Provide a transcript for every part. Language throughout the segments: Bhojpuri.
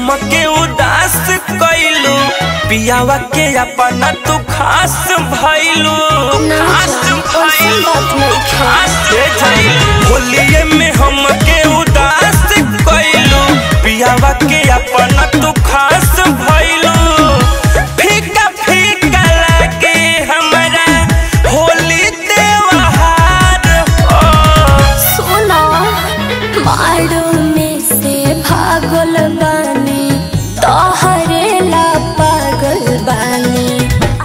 हमके उदास कइलू पियावा के अपना तू खास भइलू होलिये में हमके उदास कइलू पियावा के अपना तू खास भइलू फीका फीका लागे हमरा होली त्योहार सुना मारो में से भागल बानी तोहरे ला पागल बानी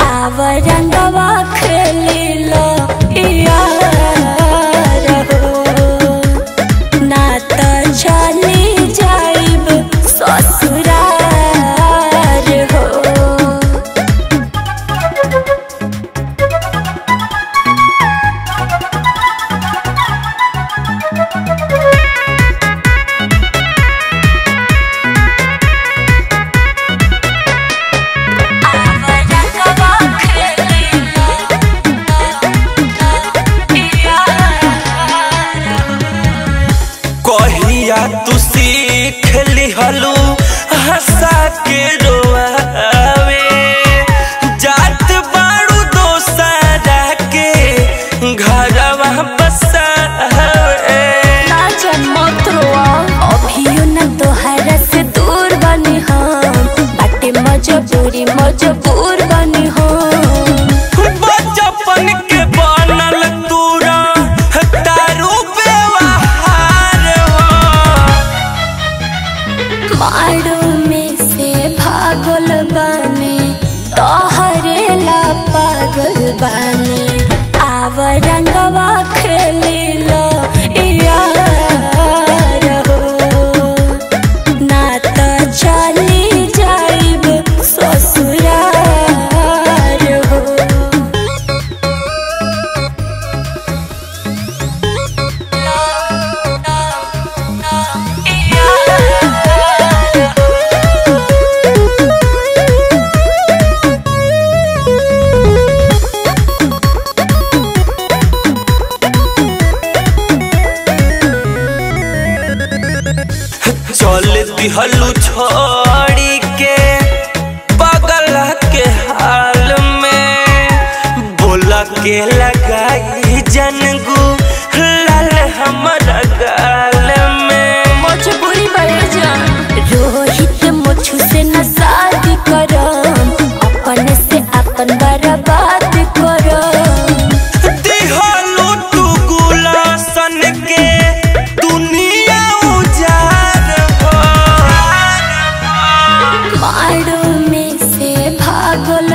आवरंगवा खेली लो यार हो ना तो चली जाइब ससुरार हो। कहिया तू सीख लिहलू हंसा के रोआवे जात बाड़ू दोसरा के घरवा बसावे ना मत रोआ अभियो न तोहरा से दूर बनी हम बाटे मजबूर बनी हम बचपन के बनल तूरा तारू व्यवहार मारो में से भागल बानी तोहरे ला पागल बानी आवरंगवा खेली लो यार हो ना तो चली जाइब ससुरार हो। चल दिहलू छोड़ी के बगल के हाल में बोला के लगाई जनगू लाल हमारा गाल में मजबूरी बढ़ जा रोहित मुझ से न शादी करम अपने से अपन बर्बाद करम दिहलू तू गुलासन के दुनिया उजाड़ मारो में से भागल